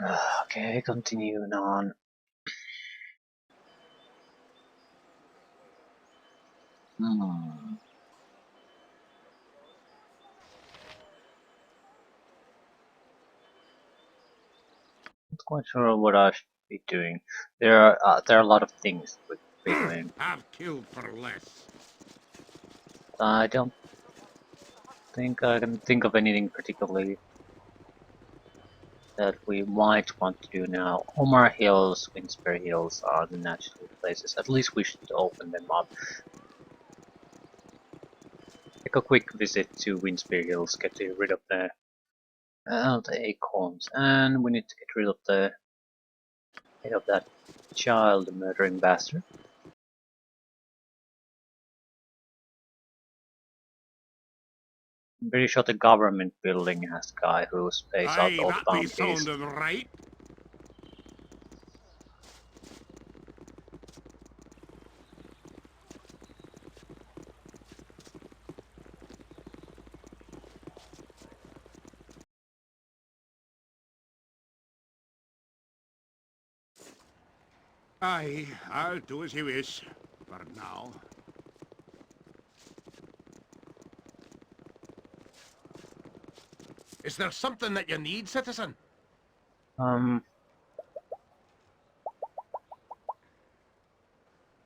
Okay, continuing on. Hmm. Not quite sure what I should be doing. There are a lot of things we could be doing. I've killed for less. I don't think I can think of anything particularly that we might want to do now. Omar Hills, Winspear Hills are the natural places. At least we should open them up. Take a quick visit to Winspear Hills, get rid of the acorns, and we need to get rid of the head of that child murdering bastard. I'm pretty sure the government building has a guy who pays out Aye, all the that be bounties. sounding right. Aye, I'll do as you wish. For now. Is there something that you need, citizen? Um,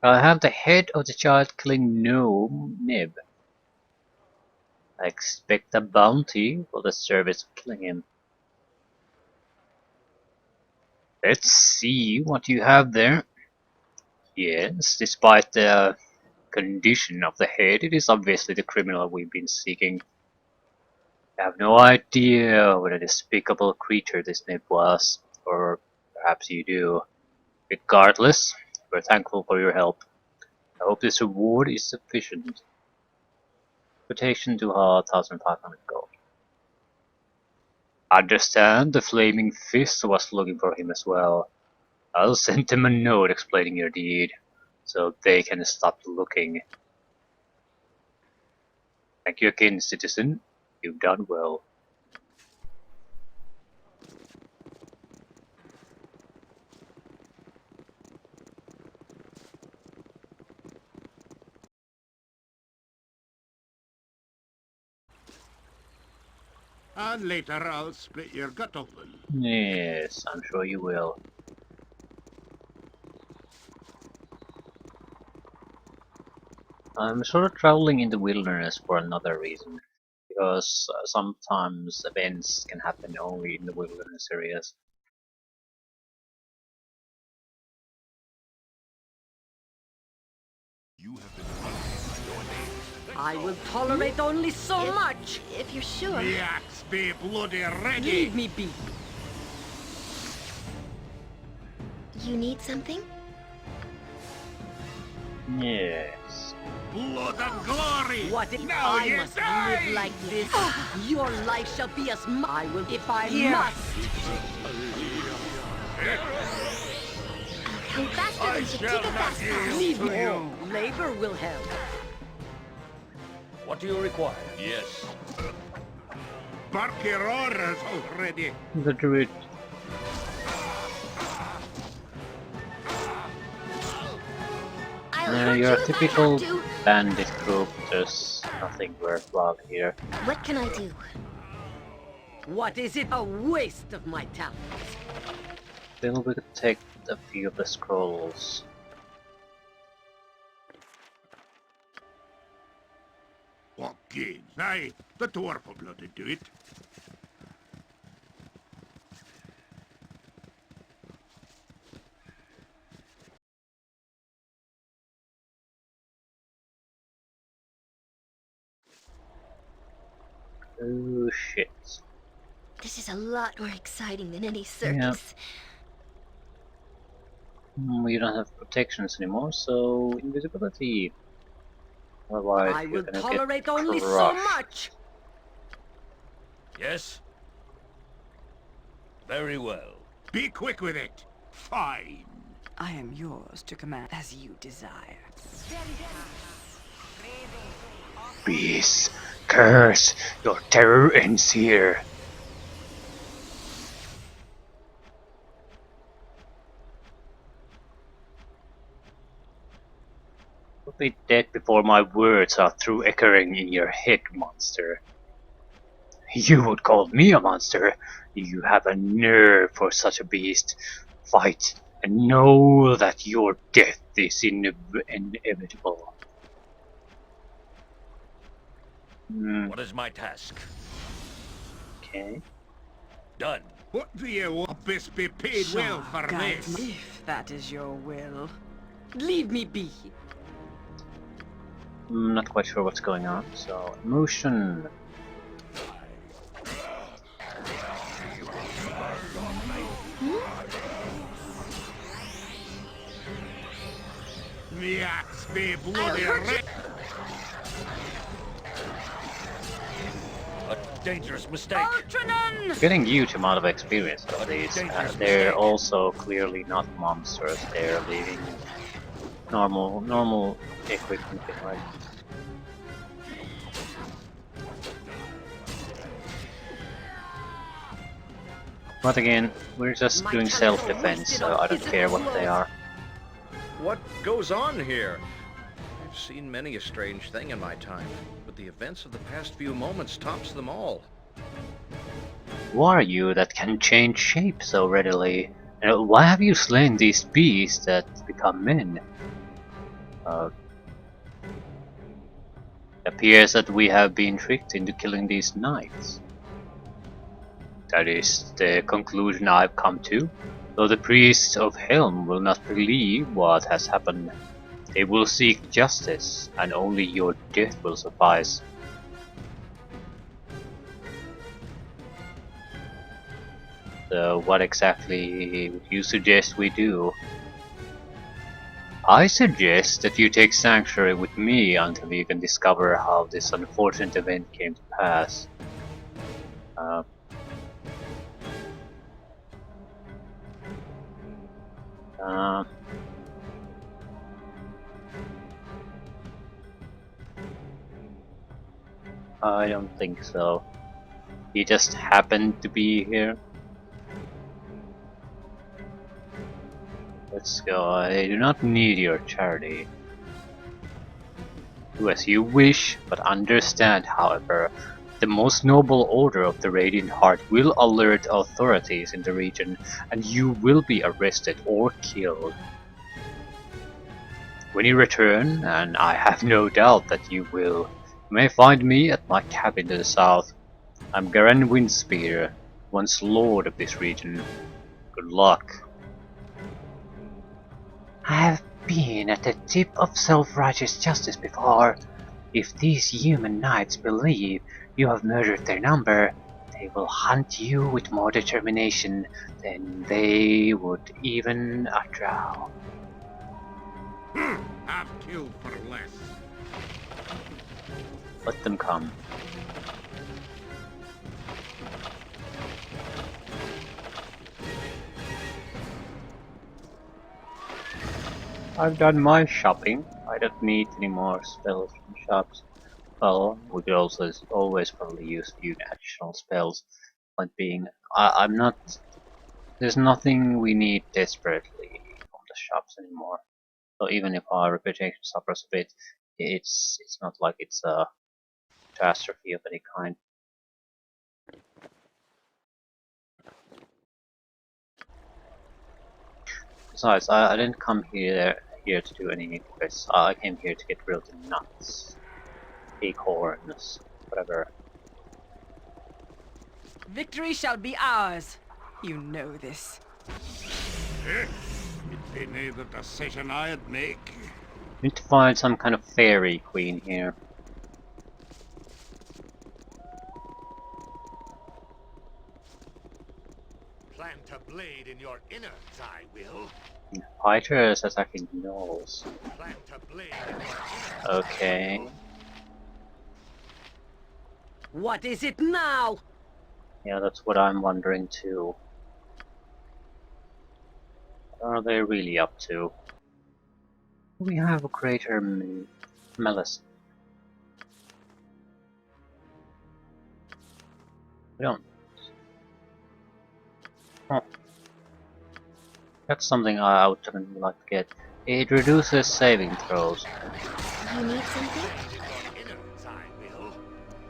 I have the head of the child killing gnome nib. I expect a bounty for the service of killing him. Let's see what you have there. Yes, despite the condition of the head, it is obviously the criminal we've been seeking. I have no idea what a despicable creature this nib was, or perhaps you do. Regardless, we're thankful for your help. I hope this reward is sufficient. Quotation to her 1,500 gold. Understand, the Flaming Fist was looking for him as well. I'll send them a note explaining your deed, so they can stop looking. Thank you again, citizen. You've done well. And later I'll split your gut open. Yes, I'm sure you will. I'm sort of traveling in the wilderness for another reason, because sometimes events can happen only in the wilderness areas. You have been hunted. Your name. I will tolerate only so much. If you're sure. The axe be bloody ready. Leave me be. You need something? Yes. Blood and glory. What if Now I you must die. live like this? Your life shall be as mine. I will if I must. Come faster I than she shall kick it not fast. yield Leave to me. you. Labor will help. What do you require? Yes. Bark your orders already. The druid. I'll hurt You're you a if I typical have to. bandit group. There's nothing worthwhile here. What can I do? What is it? A waste of my talent. Still, we could take a few of the scrolls. What games? Aye, the dwarf will bloody do it. Oh shit. This is a lot more exciting than any circus. We don't have protections anymore, so invisibility. Otherwise, I you're will gonna tolerate get only so crushed. much. Yes? Very well. Be quick with it. Fine. I am yours to command as you desire. Peace, curse, your terror ends here. You'll be dead before my words are through echoing in your head, monster. You would call me a monster? You have a nerve for such a beast. Fight, and know that your death is inevitable. What is my task? Okay. Done. What do you want? Best be paid well for guide this. me, if that is your will. Leave me be. I'm not quite sure what's going on, so emotion. The axe be bloody red. A dangerous mistake. Ultranon! Getting huge amount of experience of these. They're also clearly not monsters. They're leaving normal equipment behind. But again, we're just doing self-defense, so I don't care what they are. What goes on here? I've seen many a strange thing in my time, but the events of the past few moments tops them all. Who are you that can change shape so readily? And why have you slain these beasts that become men? Appears that we have been tricked into killing these knights. That is the conclusion I've come to. Though the priests of Helm will not believe what has happened, they will seek justice, and only your death will suffice. So what exactly would you suggest we do? I suggest that you take sanctuary with me until you can discover how this unfortunate event came to pass. I don't think so. He just happened to be here. Let's go. I do not need your charity. Do as you wish, but understand, however, the most noble order of the Radiant Heart will alert authorities in the region, and you will be arrested or killed. When you return, and I have no doubt that you will, you may find me at my cabin to the south. I'm Garen Windspear, once lord of this region. Good luck. I have been at the tip of self-righteous justice before. If these human knights believe you have murdered their number, they will hunt you with more determination than they would even a drow. I've killed for less. Let them come. I've done my shopping. I don't need any more spells from shops. Well, we could also always probably use a few additional spells. Point being, I'm not. There's nothing we need desperately from the shops anymore. So even if our reputation suffers a bit, it's not like it's a catastrophe of any kind. Besides, I didn't come here to do any quests. I came here to get rid of the nuts, acorns, whatever. Victory shall be ours. You know this. It ain't the decision I'd make. Need to find some kind of fairy queen here. Plant a blade in your innards, I will. Fighters attacking gnolls. Plant a blade in your innards. Okay. What is it now? Yeah, that's what I'm wondering too. What are they really up to? We have a greater malice. We don't. Huh. That's something I would definitely like to get. It reduces saving throws. You need something? Innards, I will.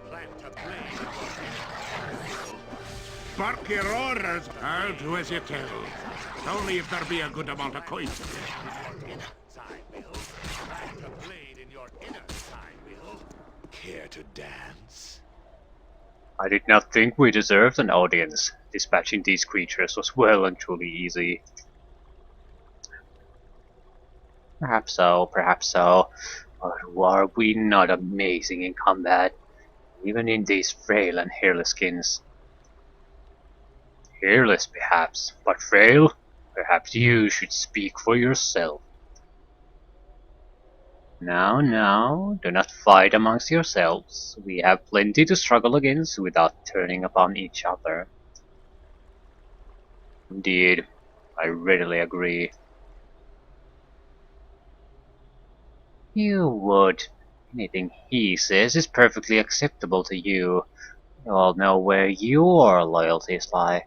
Plant a blade in your innards. Bark your orders. I'll do as you tell. Only if there be a good amount of coin. Innards, I will. Plant a blade in your innards, I will. Care to dance? I did not think we deserved an audience. Dispatching these creatures was well and truly easy. Perhaps so, perhaps so. But are we not amazing in combat? Even in these frail and hairless skins. Hairless perhaps, but frail? Perhaps you should speak for yourself. Now, now, do not fight amongst yourselves. We have plenty to struggle against without turning upon each other. Indeed, I readily agree. You would. Anything he says is perfectly acceptable to you. You all know where your loyalties lie.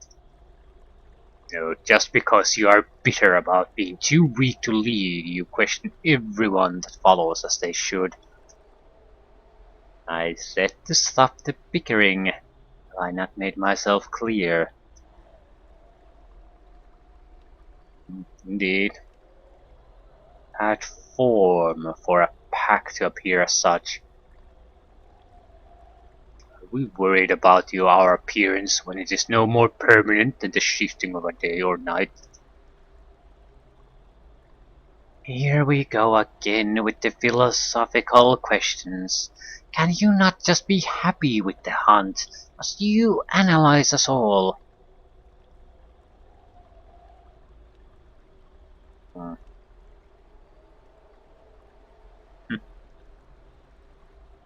No, just because you are bitter about being too weak to lead, you question everyone that follows as they should. I said to stop the bickering. Have I not made myself clear? Indeed. Bad form for a pack to appear as such. Are we worried about our appearance when it is no more permanent than the shifting of a day or night? Here we go again with the philosophical questions. Can you not just be happy with the hunt? Must you analyze us all? Hmm.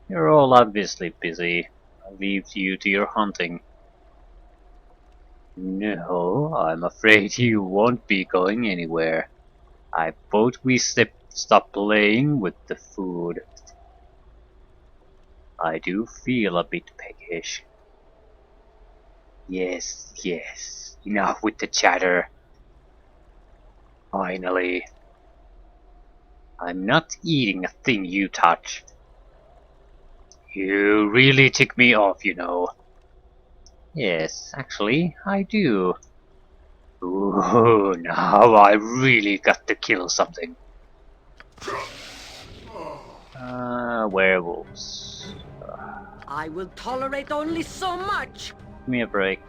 You're all obviously busy. I leave you to your hunting. No, I'm afraid you won't be going anywhere. I vote we stop playing with the food. I do feel a bit peckish. Yes, yes, enough with the chatter. Finally. I'm not eating a thing you touch. You really tick me off, you know. Yes, actually, I do. Ooh, now I really got to kill something. Werewolves. I will tolerate only so much. Give me a break.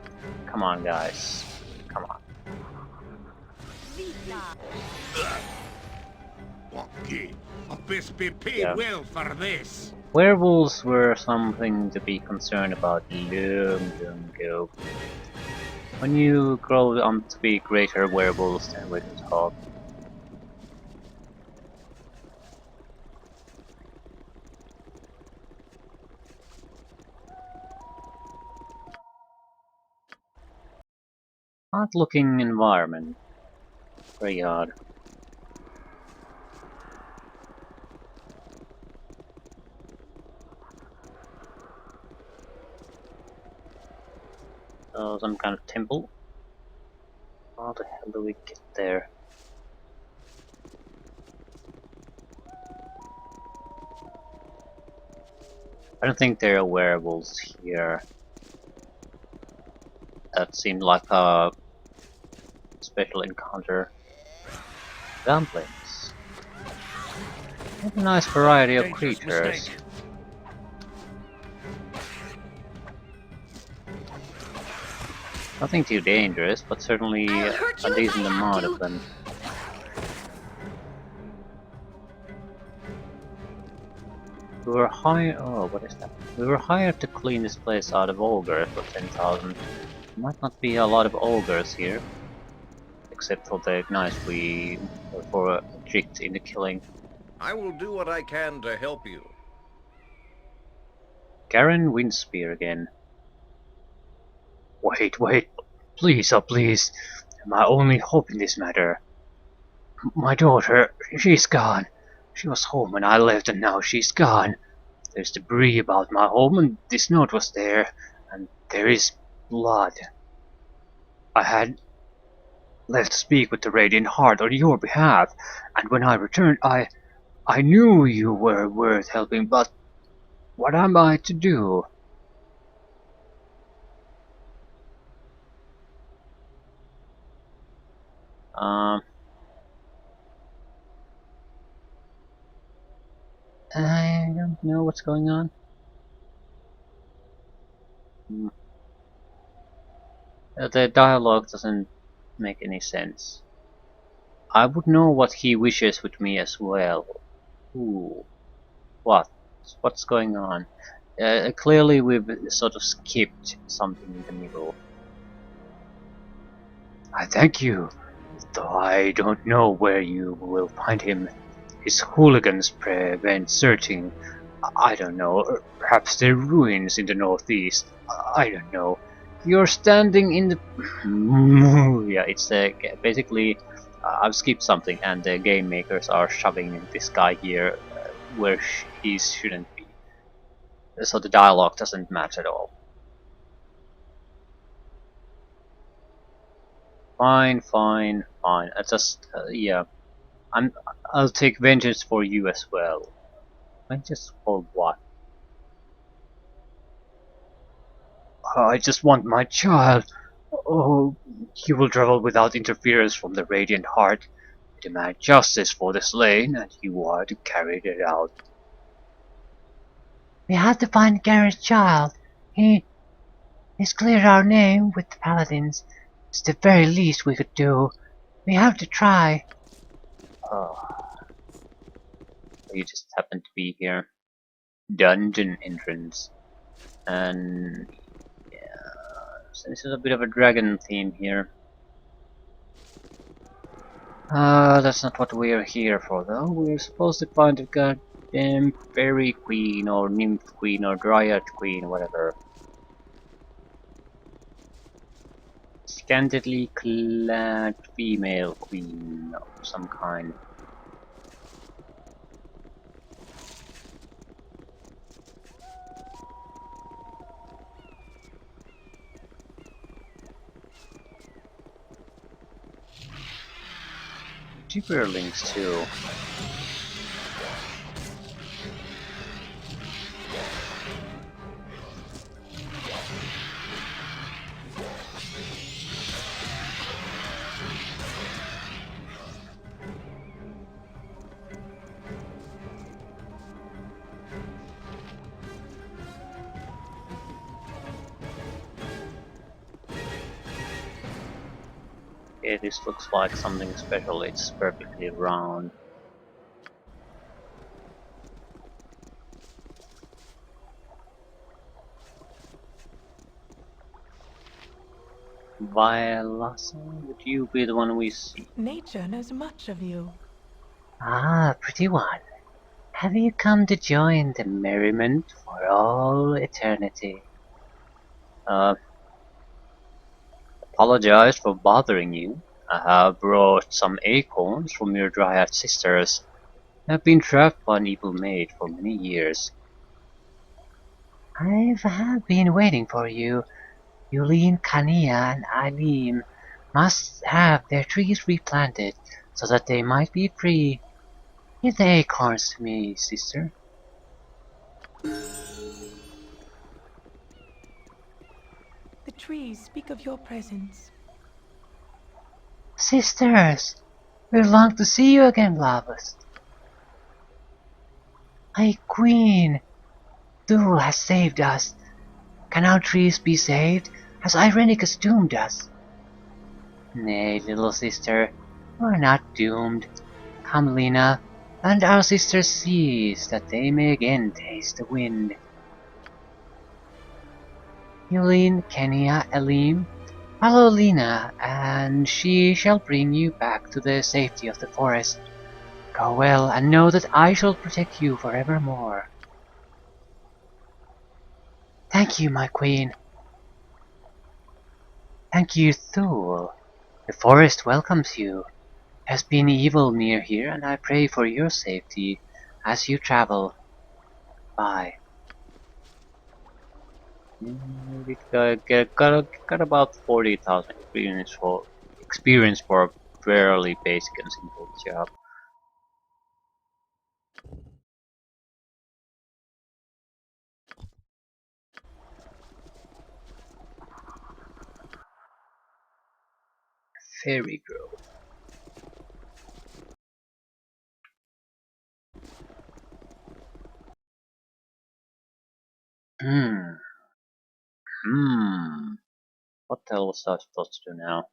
Come on, guys. Come on. Okay. A best be paid Yeah. well for this. Werewolves were something to be concerned about long ago. When you grow on to be greater werewolves, then we can talk. Odd looking environment. Very odd. Oh, some kind of temple. How the hell do we get there? I don't think there are werewolves here. That seemed like a special encounter. Dumplings. What a nice variety of Dangerous creatures. mistake. Nothing too dangerous, but certainly I'll hurt you a if decent I have amount to. of them. We were hired. Oh, what is that? We were hired to clean this place out of ogres for 10,000. Might not be a lot of ogres here, except for the guys we were tricked into killing. I will do what I can to help you. Garen Windspear again. Wait, wait, please, oh please. My only hope in this matter. My daughter, she's gone. She was home when I left and now she's gone. There's debris about my home and this note was there. And there is blood. I had left to speak with the Radiant Heart on your behalf. And when I returned, I knew you were worth helping, but what am I to do? Um, I don't know what's going on. Hmm. The dialogue doesn't make any sense. I would know what he wishes with me as well. Ooh, what? What's going on? Clearly we've sort of skipped something in the middle. I thank you, though I don't know where you will find him. His hooligans prevent searching. I don't know, perhaps the ruins in the northeast. I don't know. You're standing in the... yeah, it's basically... I've skipped something and the game makers are shoving this guy here where he shouldn't be. So the dialogue doesn't match at all. Fine, fine, fine. I just, yeah. I'm, I'll take vengeance for you as well. Vengeance for what? I just want my child. Oh, he will travel without interference from the Radiant Heart. I demand justice for the slain, and you are to carry it out. We have to find Garrett's child. He's cleared our name with the Paladins. It's the very least we could do. We have to try. Oh, you just happen to be here. Dungeon entrance. And yeah, so this is a bit of a dragon theme here. That's not what we are here for though. We're supposed to find the goddamn fairy queen or nymph queen or dryad queen, whatever. Scantily clad female queen of some kind. Cheaper links too. Okay, this looks like something special. It's perfectly round. Violasa, would you be the one we see? Nature knows much of you. Ah, pretty one. Have you come to join the merriment for all eternity? Uh, Apologize for bothering you. I have brought some acorns from your dryad sisters. I've been trapped by an evil maid for many years. Have been waiting for you. Yulin, Kania, and Alim must have their trees replanted so that they might be free. Give the acorns to me, sister. The trees speak of your presence. Sisters, we long to see you again, lovers. My queen, Thule has saved us. Can our trees be saved? Has Irenicus doomed us? Nay, little sister, we're not doomed. Come, Lena, and our sisters cease, that they may again taste the wind. Yulin, Kenia, Elim, follow Lena, and she shall bring you back to the safety of the forest. Go well, and know that I shall protect you forevermore. Thank you, my queen. Thank you, Thule. The forest welcomes you. Has been evil near here, and I pray for your safety as you travel. Bye. We got about 40,000 experience for a fairly basic and simple job. fairy girl. Hmm. Hmm. What the hell was I supposed to do now?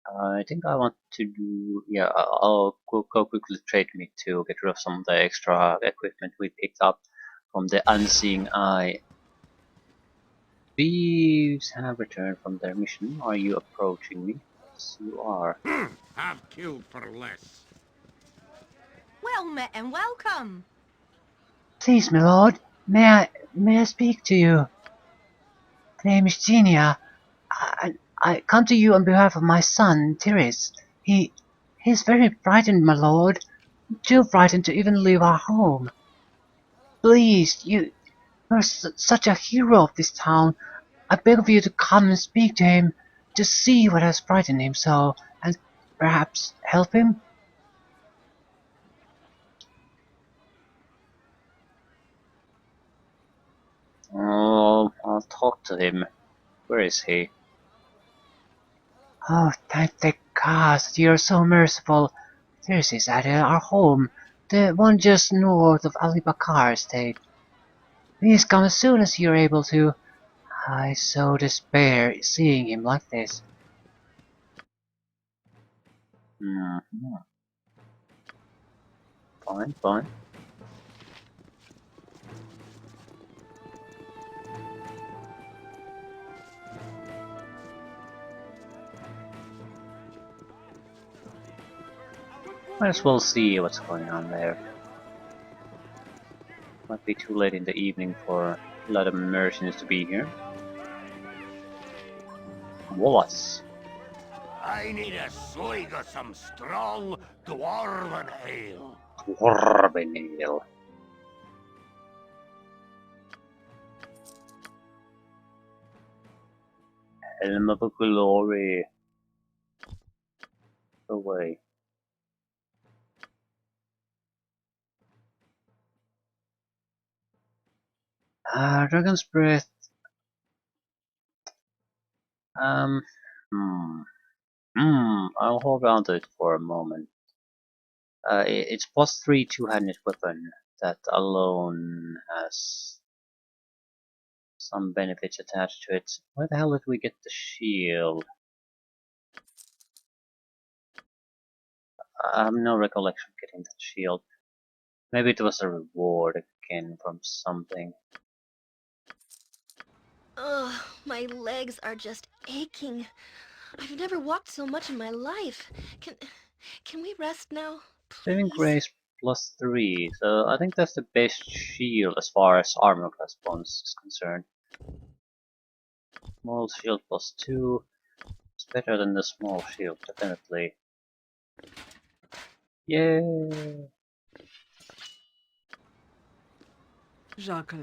I think I want to do. Yeah, I'll go quickly trade me to get rid of some of the extra equipment we picked up from the Unseeing Eye. Thieves have returned from their mission. Are you approaching me? Yes, you are. Have killed for less. Well met and welcome. Please, my lord, may I speak to you? The name is Genia. I come to you on behalf of my son, Tiris. He's very frightened, my lord. Too frightened to even leave our home. Please, you're such a hero of this town. I beg of you to come and speak to him, to see what has frightened him so, and perhaps help him. Oh, I'll talk to him. Where is he? Oh, thank the gods, you're so merciful. This is at our home, the one just north of Ali Bakar estate. Please come as soon as you're able to. I so despair seeing him like this. Mm-hmm. Fine, fine. Might as well see what's going on there. Might be too late in the evening for a lot of mercenaries to be here. Wallace. I need a swig of some strong dwarven ale. Dwarvenale. Helm of Glory. Away. Dragon's Breath. Um. Hmm. I'll hold on to it for a moment. It's +3 two-handed weapon that alone has some benefits attached to it. Where the hell did we get the shield? I have no recollection of getting that shield. Maybe it was a reward again from something. Ugh, my legs are just aching. I've never walked so much in my life. Can we rest now, Saving please? grace +3, so I think that's the best shield as far as armor class bonus is concerned. Small shield +2. It's better than the small shield, definitely. Yay! Jacques.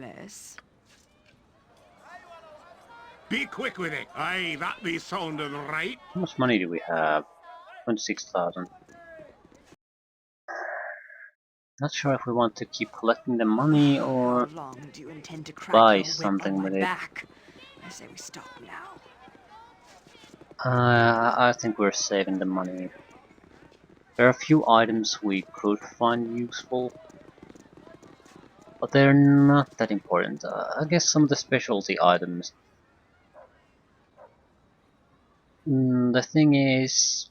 Be quick with it. Aye, that be sounding right. How much money do we have? 26,000. Not sure if we want to keep collecting the money How or long do you intend to crack buy your whip on something my with it. back? I say we stop now. I think we're saving the money. There are a few items we could find useful, but they're not that important. I guess some of the specialty items. The thing is,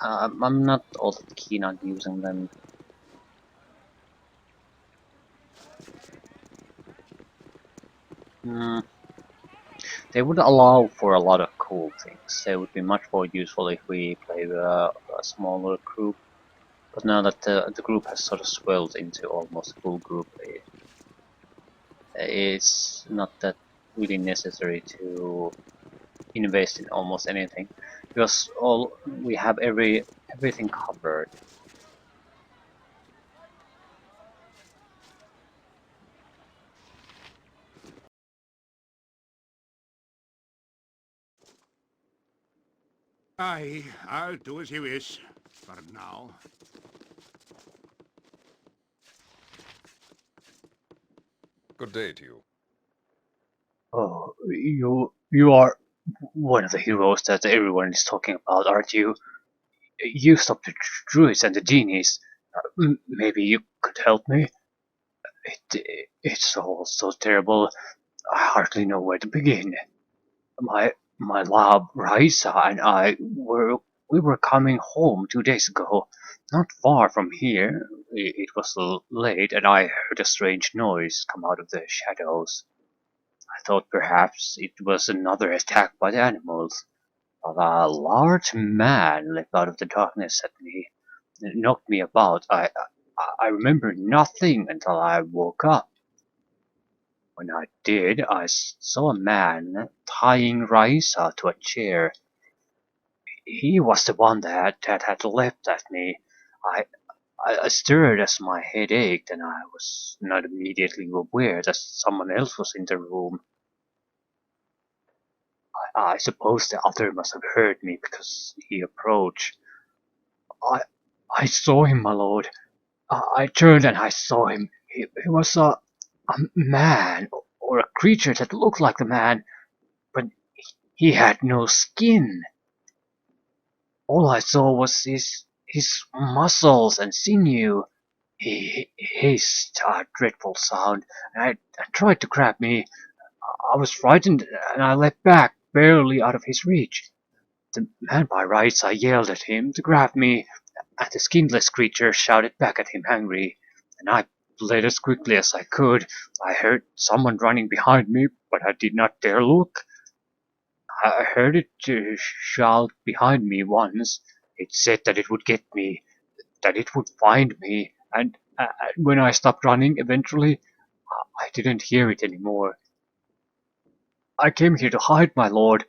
I'm not all that keen on using them. Mm, they would allow for a lot of cool things. They would be much more useful if we play a smaller group. But now that the group has sort of swelled into almost a full group, it's not that really necessary to invest in almost anything because all we have everything covered. Aye, I'll do as you wish. For now. Good day to you. Oh, you are one of the heroes that everyone is talking about, aren't you? You stopped the druids and the genies. Maybe you could help me? It's all so terrible. I hardly know where to begin. My lab, Raisa, and we were coming home 2 days ago, not far from here. It was late, and I heard a strange noise come out of the shadows. I thought perhaps it was another attack by the animals, but a large man leapt out of the darkness at me, knocked me about. I remember nothing until I woke up. When I did, I saw a man tying Raisa to a chair. He was the one that had leapt at me. I, I stirred as my head ached, and I was not immediately aware that someone else was in the room. I suppose the other must have heard me because he approached. I, I saw him, my lord. I turned and I saw him. He was a man, or a creature that looked like the man, but he had no skin. All I saw was his muscles and sinew. He hissed a dreadful sound, and I tried to grab me. I was frightened, and I leapt back, barely out of his reach. The man by rights, I yelled at him to grab me, and the skinless creature shouted back at him angry, and I fled as quickly as I could. I heard someone running behind me, but I did not dare look. I heard it shout behind me once. It said that it would get me, that it would find me, and when I stopped running eventually, I didn't hear it anymore. I came here to hide, my lord.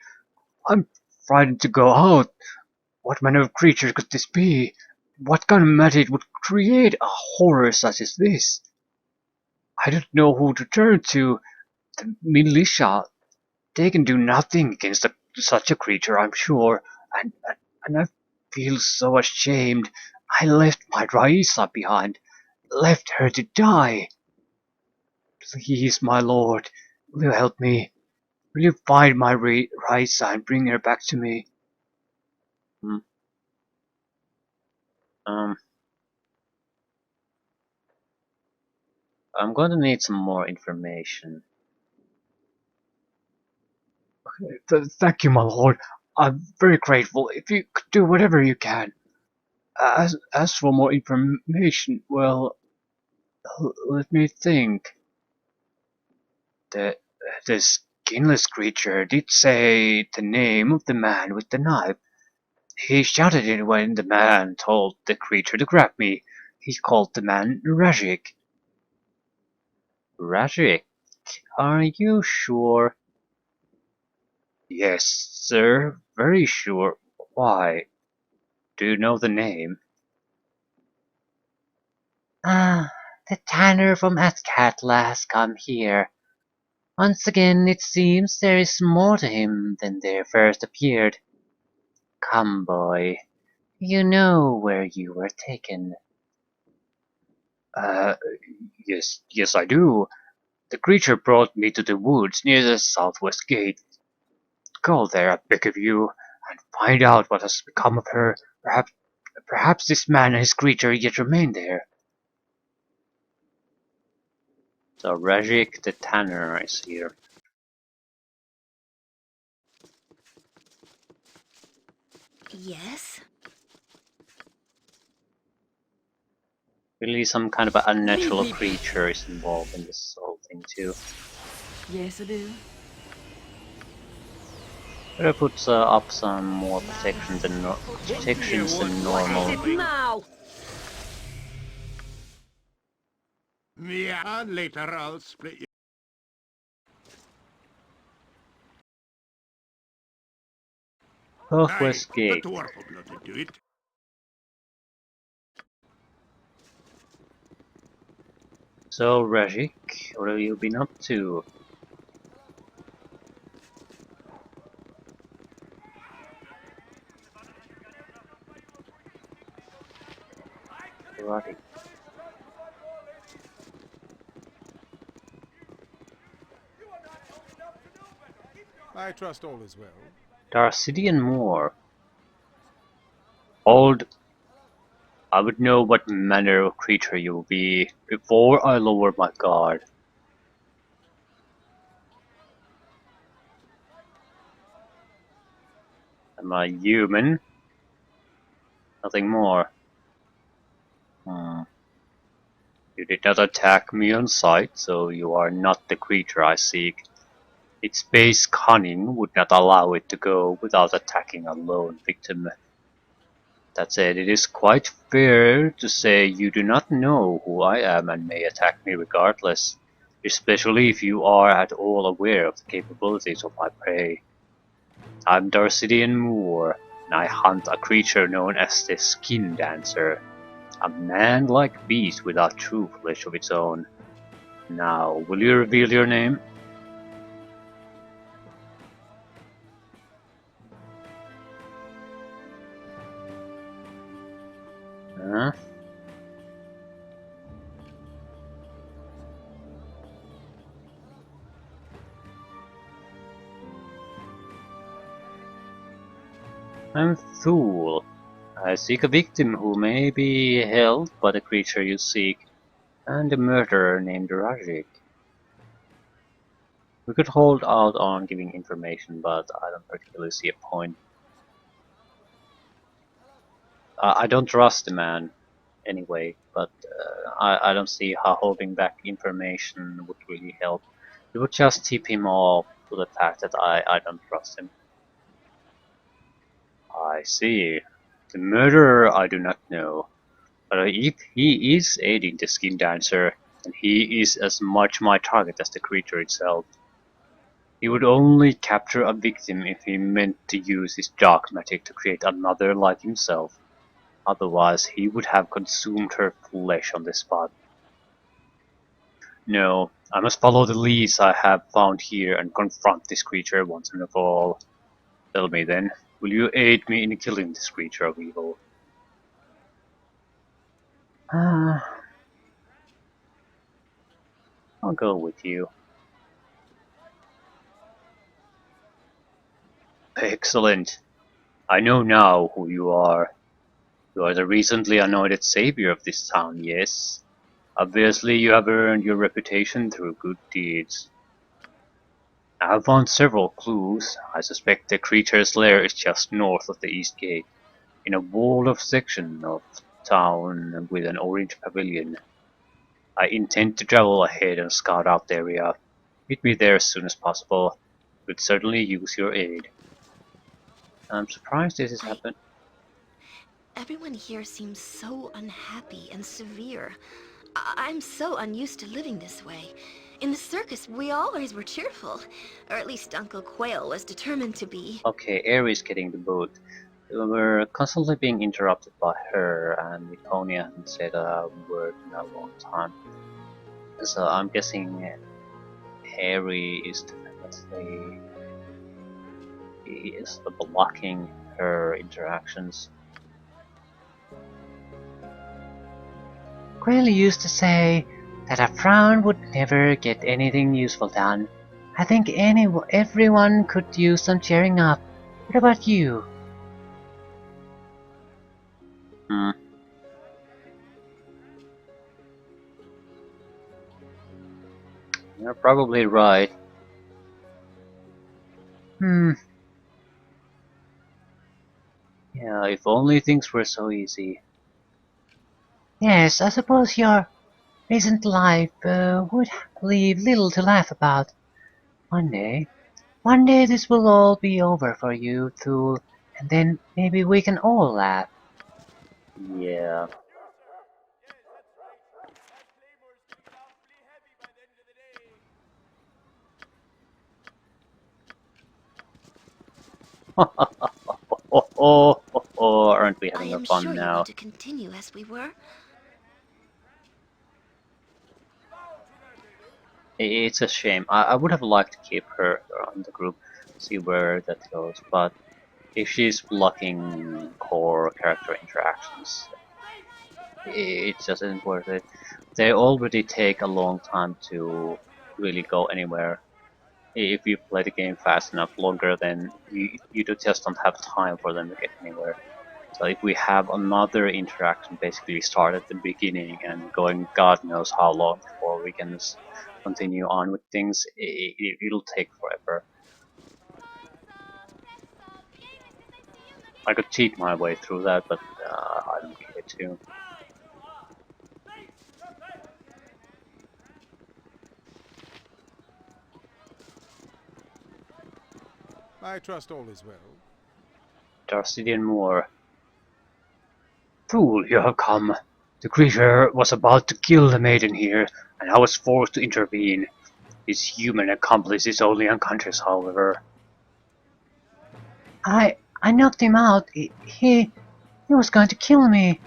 I'm frightened to go out. What manner of creature could this be? What kind of magic would create a horror such as this? I don't know who to turn to. The militia, they can do nothing against such a creature, I'm sure, and I feel so ashamed. I left my Raisa behind, left her to die. Please, my lord, will you help me? Will you find my Raisa and bring her back to me? Hmm. Um, I'm going to need some more information. Thank you, my lord. I'm very grateful. If you could do whatever you can. As for more information, well, let me think. The the skinless creature did say the name of the man with the knife. He shouted it when the man told the creature to grab me. He called the man Rejiek. Rejiek? Are you sure? Yes, sir, very sure. Why? Do you know the name? Ah, the tanner from Ascatla has come here. Once again, it seems there is more to him than there first appeared. Come, boy, you know where you were taken. Uh, yes, I do. The creature brought me to the woods near the southwest gate. Go there, I beg of you, and find out what has become of her. Perhaps this man and his creature yet remain there. So Rejiek the Tanner is here. Yes? Really, some kind of an Leave unnatural me be. creature is involved in this whole thing too. Yes, I do. Better put up some more Wouldn't you protections want than more normal. Exit helping? now! Yeah, and later I'll split you. Aye, Southwest put the gate. dwarf blood into it. So Rejiek, what have you been up to? Karate. I trust all is well. Darcidian Moor. Old. I would know what manner of creature you will be before I lower my guard. Am I human? Nothing more. You did not attack me on sight, so you are not the creature I seek. Its base cunning would not allow it to go without attacking a lone victim. That said, it is quite fair to say you do not know who I am and may attack me regardless, especially if you are at all aware of the capabilities of my prey. I'm Darcidian Moor, and I hunt a creature known as the Skin Dancer, a man-like beast without true flesh of its own. Now, will you reveal your name? Huh? I'm Thule. I seek a victim who may be held by the creature you seek, and a murderer named Rejiek. We could hold out on giving information, but I don't particularly see a point. I don't trust the man, anyway, but I don't see how holding back information would really help. It would just tip him off to the fact that I don't trust him. I see. The murderer I do not know, but if he is aiding the Skin Dancer, then he is as much my target as the creature itself. He would only capture a victim if he meant to use his dark magic to create another like himself. Otherwise, he would have consumed her flesh on the spot. No, I must follow the leads I have found here and confront this creature once and for all. Tell me then, will you aid me in killing this creature of evil? I'll go with you. Excellent. I know now who you are. You are the recently anointed savior of this town, yes? Obviously you have earned your reputation through good deeds. I have found several clues. I suspect the creature's lair is just north of the east gate, in a walled-off section of town with an orange pavilion. I intend to travel ahead and scout out the area. Meet me there as soon as possible. Could certainly use your aid. I'm surprised this has happened. Everyone here seems so unhappy and severe. I'm so unused to living this way. In the circus, we always were cheerful. Or at least Uncle Quail was determined to be. Okay, Aries getting the boot. We're constantly being interrupted by her, and Laconia hasn't said a word in a long time. So I'm guessing Harry is definitely blocking her interactions. Quayle used to say that a frown would never get anything useful done. I think everyone could use some cheering up. What about you? You're probably right. Yeah, if only things were so easy. Yes, I suppose your recent life would leave little to laugh about. One day this will all be over for you, Thule, and then maybe we can all laugh. Yeah. Aren't we I having a am fun sure you now? want to continue as we were. It's a shame. I would have liked to keep her on the group, see where that goes, but if she's blocking core character interactions, it just isn't worth it. They already take a long time to really go anywhere. If you play the game fast enough longer, then just don't have time for them to get anywhere. So if we have another interaction basically start at the beginning and going God knows how long before we can continue on with things, it'll take forever. I could cheat my way through that, but I don't care to. I trust all is well. Darcidian Moor. Fool, you have come. The creature was about to kill the maiden here, and I was forced to intervene. His human accomplice is only unconscious, however. I knocked him out. He was going to kill me.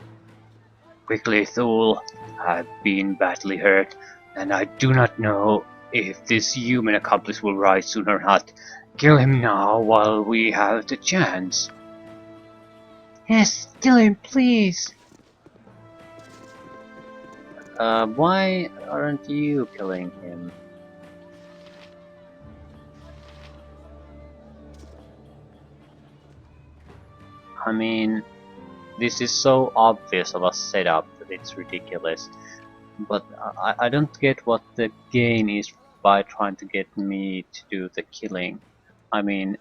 Quickly, Thule. I've been badly hurt, and I do not know if this human accomplice will rise soon or not. Kill him now while we have the chance. Yes, kill him, please. Why aren't you killing him? I mean, this is so obvious of a setup that it's ridiculous. But I don't get what the gain is by trying to get me to do the killing. I mean,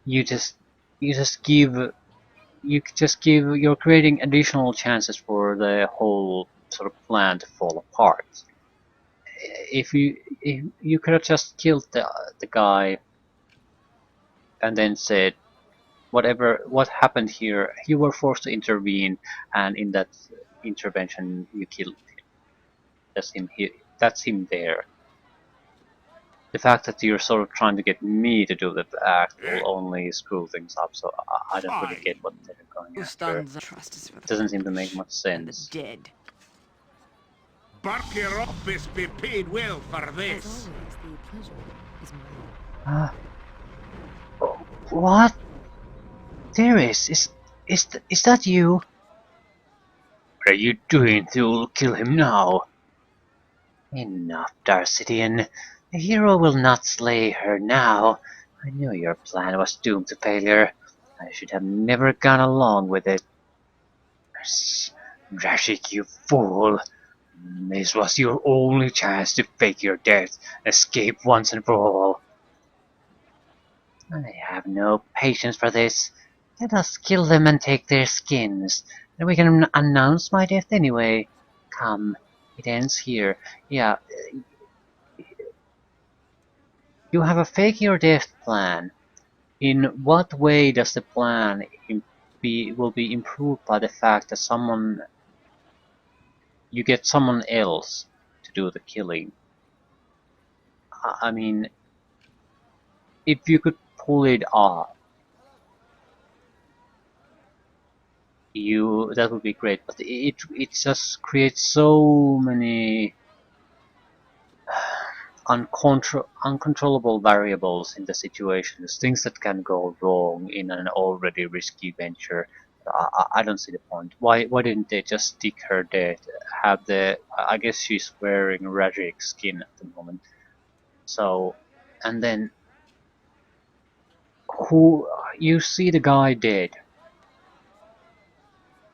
you just give you're creating additional chances for the whole sort of plan to fall apart. If you could have just killed the guy and then said what happened here, you were forced to intervene, and in that intervention you killed him. That's him there. The fact that you're sort of trying to get me to do the act will only screw things up, so I don't really get what they're going after. It doesn't seem to make much sense. Dead. Barkeropis be paid well for this. What? Teres, is that you? What are you doing, Thule? Kill him now. Enough, Darcidian. The hero will not slay her now. I knew your plan was doomed to failure. I should have never gone along with it. Rejiek, you fool. This was your only chance to fake your death, escape once and for all. I have no patience for this. Let us kill them and take their skins. Then we can announce my death anyway. Come, it ends here. Yeah. You have a fake your death plan. In what way does the plan will be improved by the fact that you get someone else to do the killing? I mean, if you could pull it off, that would be great. But it just creates so many uncontrollable variables in the situations, things that can go wrong in an already risky venture. I don't see the point. Why didn't they just stick her dead? I guess she's wearing Rejiek's skin at the moment. So, and then you see the guy dead.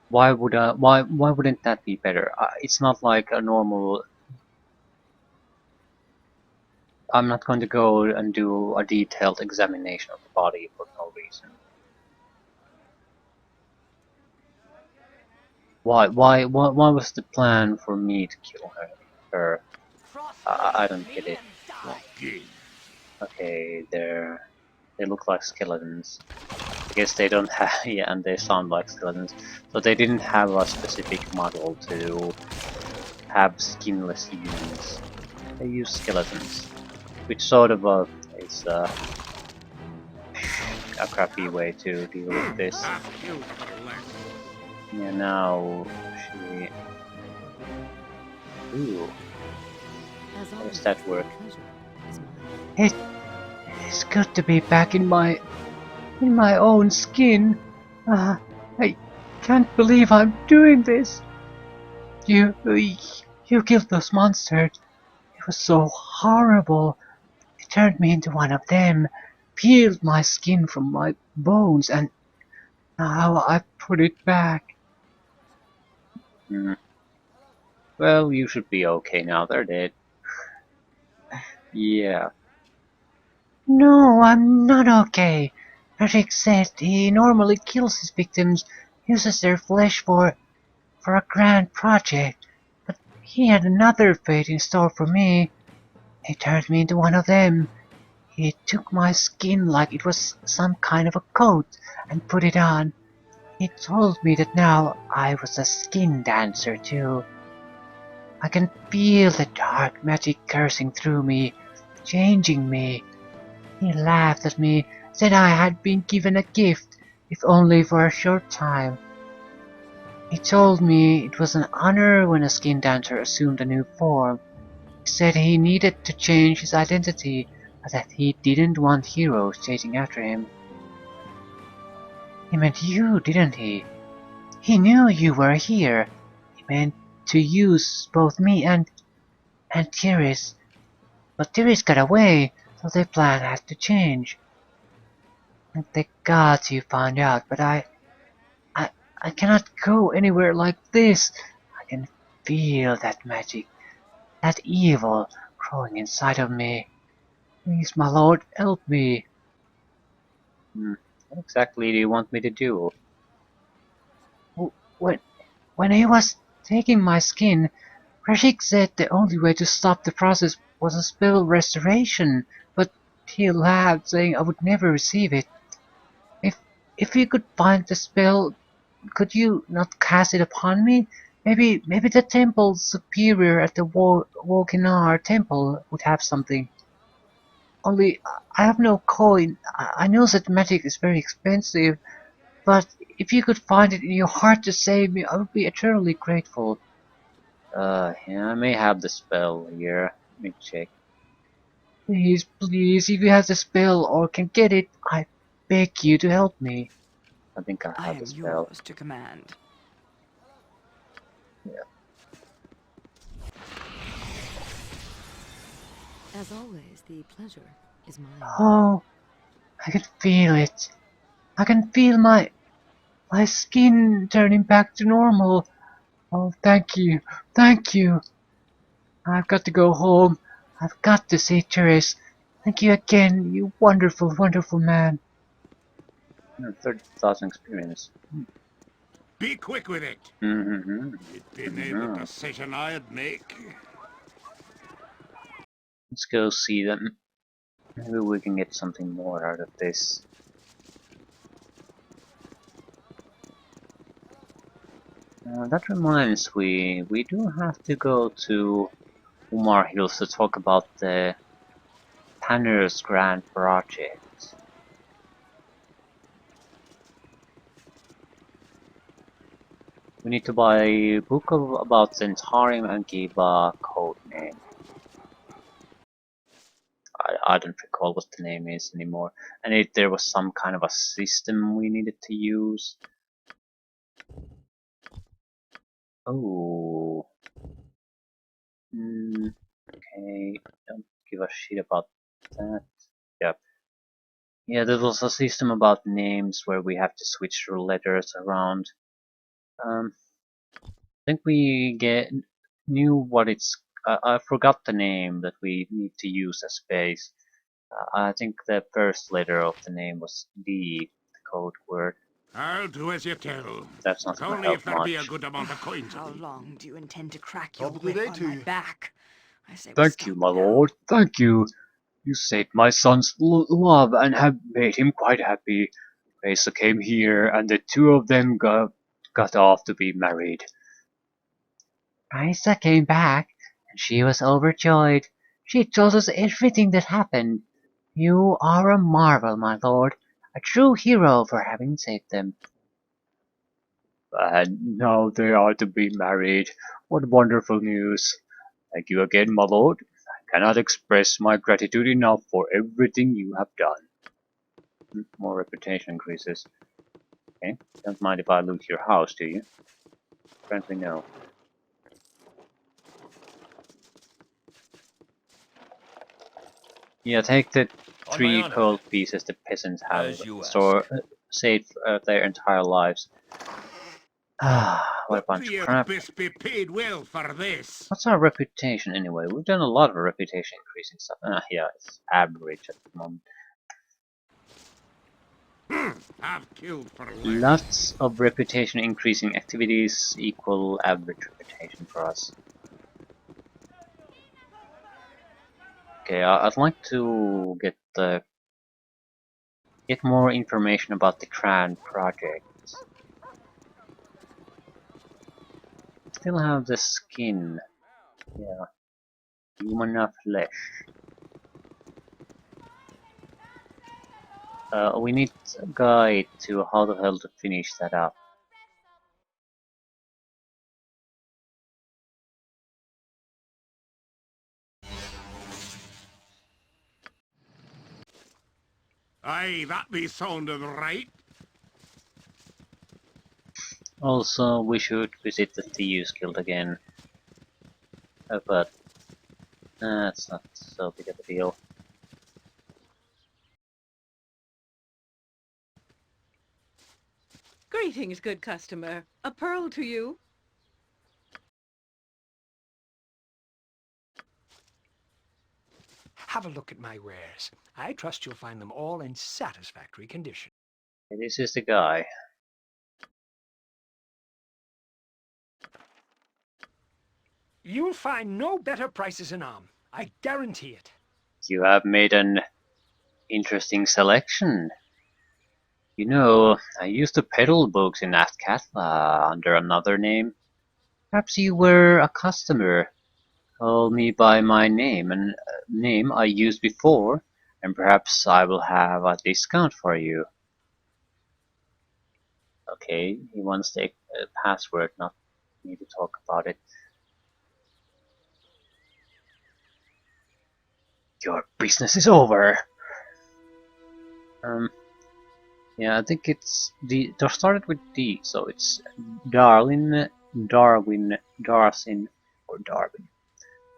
Why wouldn't that be better? It's not like a normal. I'm not going to go and do a detailed examination of the body for no reason. Why was the plan for me to kill her? I don't get it. Okay, they look like skeletons. I guess they don't have, yeah, and they sound like skeletons. So they didn't have a specific model to have skinless humans. They use skeletons, which sort of is a crappy way to deal with this. Yeah, now she. Ooh, how does that work? It's good to be back in my own skin. I can't believe I'm doing this. You killed those monsters. It was so horrible. turned me into one of them, peeled my skin from my bones, and now I put it back. Hmm. Well, you should be okay now. They're dead. Yeah. No, I'm not okay. Rejiek said he normally kills his victims, uses their flesh for a grand project, but he had another fate in store for me. He turned me into one of them. He took my skin like it was some kind of a coat and put it on. He told me that now I was a skin dancer too. I can feel the dark magic coursing through me, changing me. He laughed at me, said I had been given a gift, if only for a short time. He told me it was an honor when a skin dancer assumed a new form. He said he needed to change his identity, but that he didn't want heroes chasing after him. He meant you, didn't he? He knew you were here. He meant to use both me and Tiris. But Tiris got away, so the plan had to change. Thank the gods you found out, but I, I cannot go anywhere like this. I can feel that magic, that evil growing inside of me. Please, my lord, help me. What exactly do you want me to do? When, when he was taking my skin, Rejiek said the only way to stop the process was a spell restoration, but he laughed, saying I would never receive it. If if you could find the spell, could you not cast it upon me? Maybe the temple superior at the Wokinar temple would have something. Only I have no coin. I know that magic is very expensive, but if you could find it in your heart to save me, I would be eternally grateful. Yeah, I may have the spell here. Let me check. Please, please, if you have the spell or can get it, I beg you to help me. I think I I have the am spell. yours to command. Yeah. As always, the pleasure is mine. Oh, I can feel it. I can feel my skin turning back to normal. Oh, thank you, thank you. I've got to go home. I've got to see Therese. Thank you again, you wonderful, wonderful man. 30,000 experience. Be quick with it. Mm-hmm. It'd be nae decision I'd make. Let's go see them. Maybe we can get something more out of this. That reminds we do have to go to Umar Hills to talk about the Tanner's Grand Project. We need to buy a book about Zentarim and give a code name. I don't recall what the name is anymore. And there was some kind of a system we needed to use. Oh. Okay, don't give a shit about that. Yep. Yeah, there was a system about names where we have to switch the letters around. I think we knew what it's. I forgot the name that we need to use as base. I think the first letter of the name was D, the code word. I'll do as you tell. That's not gonna Only help if there be a much. good amount of coins How of me. long do you intend to crack your Top of the day whip on to my you. back? I say we Thank you, stop my now. lord. Thank you. You saved my son's love and have made him quite happy. Reza came here, and the two of them got off to be married. Raisa came back, and she was overjoyed. She told us everything that happened. You are a marvel, my lord, a true hero for having saved them. And now they are to be married. What wonderful news. Thank you again, my lord. I cannot express my gratitude enough for everything you have done. More reputation increases. Okay, don't mind if I loot your house, do you? Apparently no. Yeah, take the On my 3 honor. gold pieces the peasants have As you store ask. saved their entire lives. Ah, what a But bunch of the crap. abyss be paid well for this. What's our reputation anyway? We've done a lot of reputation increasing stuff. Yeah, it's average at the moment. I've killed for less. Lots of reputation increasing activities equal average reputation for us. Okay, I'd like to get more information about the Cran project. Still have the skin. Yeah, human of flesh. We need a guide to how the hell to finish that up. Aye, that be sounding right. Also, we should visit the Thieves Guild again. But it's not so big of a deal. Greetings, good customer. A pearl to you. Have a look at my wares. I trust you'll find them all in satisfactory condition. This is the guy. You'll find no better prices in Arm. I guarantee it. You have made an interesting selection. You know, I used to peddle books in Athkatla under another name. Perhaps you were a customer. Call me by my name, and name I used before, and perhaps I will have a discount for you. Okay, he wants the password, not me to talk about it. Your business is over. Yeah, I think it's they started with D, so it's Darwin, Darwin, Darsin, or Darwin.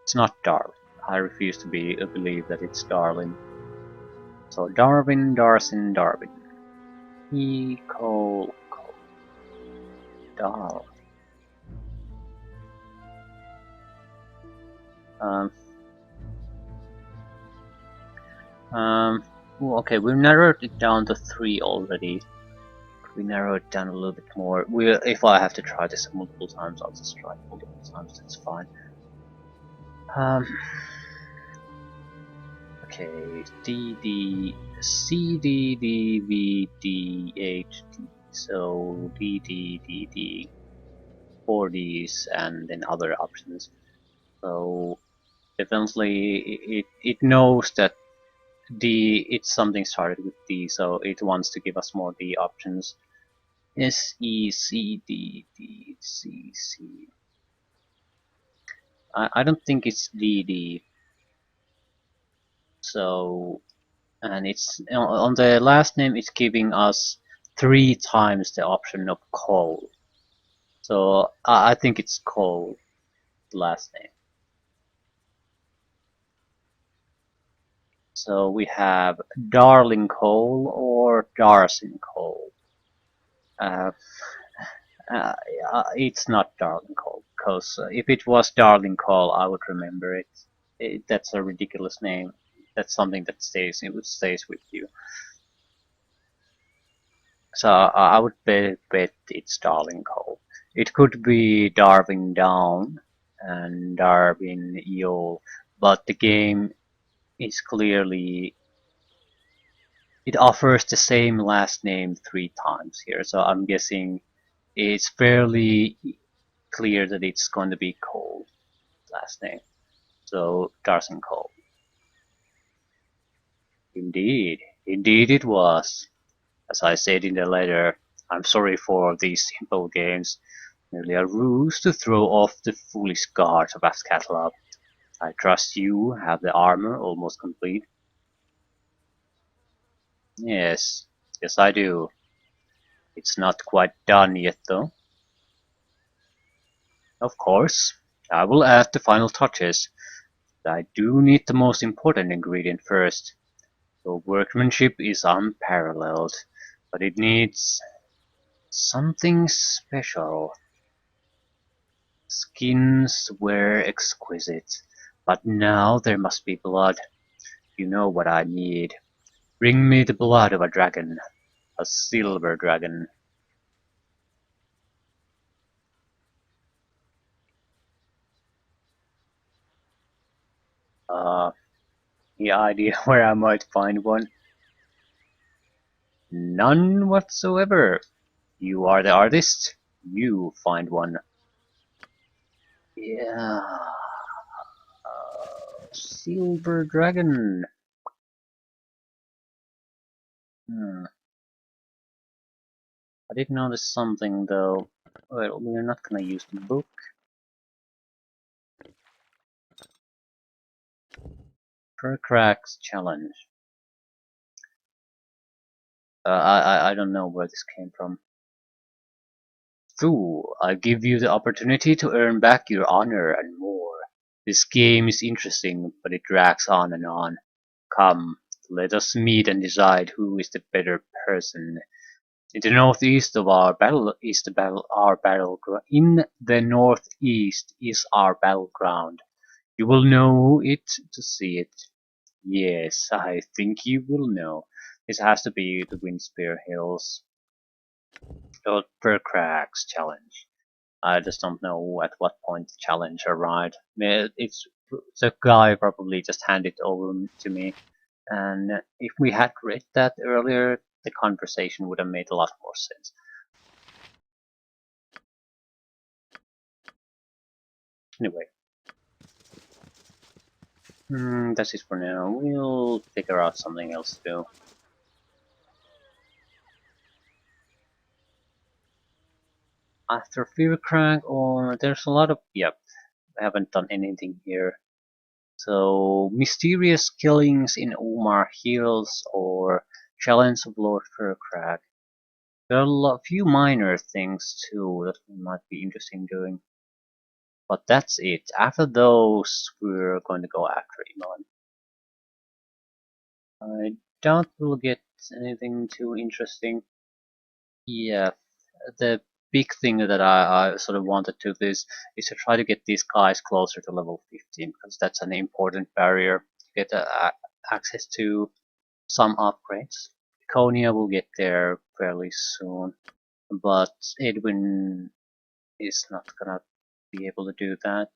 It's not Darwin. I refuse to believe that it's Darwin. So Darwin, Darsin, Darwin. Cole, Darwin. Um, well, okay, we've narrowed it down to 3 already. We narrow it down a little bit more. If I have to try this multiple times, I'll just try it multiple times. That's fine. Okay, CDDVDH. So DDDD, 4Ds, and then other options. So eventually it knows that it's something started with D, so it wants to give us more D options. SECDDCC. I don't think it's DD. So, and it's on the last name, it's giving us 3 times the option of coal. So I think it's coal, the last name. So we have Darling Coal or Darsin Coal. It's not Darling Coal, because if it was Darling Coal, I would remember it. That's a ridiculous name. That's something that stays. It stays with you. So I would bet it's Darling Coal. It could be Darwin Down and Darwin Yule, but the game is clearly it offers the same last name 3 times here. So I'm guessing it's fairly clear that it's going to be Cole last name. So Darson Cole. Indeed, indeed it was. As I said in the letter, I'm sorry for these simple games, merely a ruse to throw off the foolish guards of Athkatla. I trust you have the armor almost complete. Yes, yes I do. It's not quite done yet though. Of course, I will add the final touches. I do need the most important ingredient first. So workmanship is unparalleled, but it needs something special. Skins were exquisite, but now there must be blood. You know what I need. Bring me the blood of a dragon. A silver dragon. Any idea where I might find one? None whatsoever. You are the artist. You find one. Yeah. Silver dragon. Hmm. I did notice something though. Well, we're not gonna use the book. Cracks challenge. I don't know where this came from. Two, I give you the opportunity to earn back your honor and more. This game is interesting, but it drags on and on. Come, let us meet and decide who is the better person. In the northeast of our battle is our battleground. In the northeast is our battleground. You will know it to see it. Yes, I think you will know. This has to be the Windspear Hills. The Cracks challenge. I just don't know at what point the challenge arrived. It's the guy probably just handed it over to me, and if we had read that earlier, the conversation would have made a lot more sense. Anyway, that's it for now. We'll figure out something else to do. After Fearcrag, or there's a lot of I haven't done anything here. So mysterious killings in Umar Hills or challenge of Lord Fearcrag. There are a few minor things too that might be interesting doing. But that's it. After those, we're going to go after Iman. I doubt we'll get anything too interesting. Yeah, the big thing that I sort of wanted to this is to try to get these guys closer to level 15 because that's an important barrier to get access to some upgrades. Konya will get there fairly soon, but Edwin is not gonna be able to do that.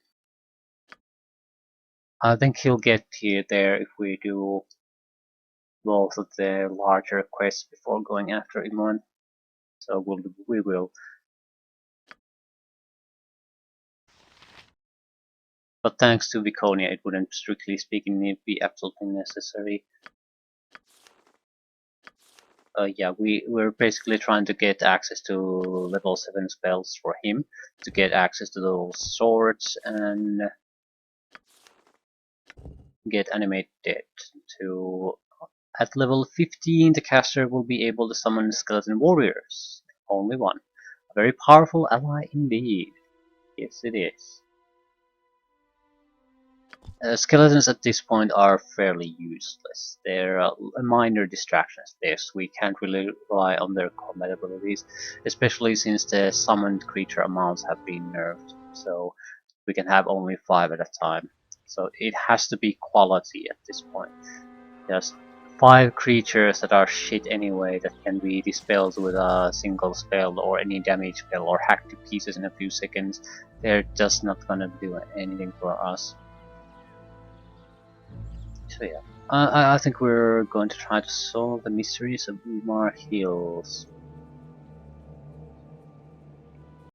I think he'll get here there if we do both of the larger quests before going after Iman. So we will. But thanks to Viconia, it wouldn't, strictly speaking, be absolutely necessary. Yeah, we're basically trying to get access to level 7 spells for him, to get access to those swords, and get animate dead. At level 15, the caster will be able to summon skeleton warriors. Only one. A very powerful ally indeed. Yes, it is. Skeletons at this point are fairly useless. They're a minor distractions there, so we can't really rely on their combat abilities, especially since the summoned creature amounts have been nerfed, so we can have only 5 at a time. So it has to be quality at this point. Just 5 creatures that are shit anyway that can be dispelled with a single spell or any damage spell or hacked to pieces in a few seconds. They're just not gonna do anything for us. So yeah, I think we're going to try to solve the mysteries of Umar Hills.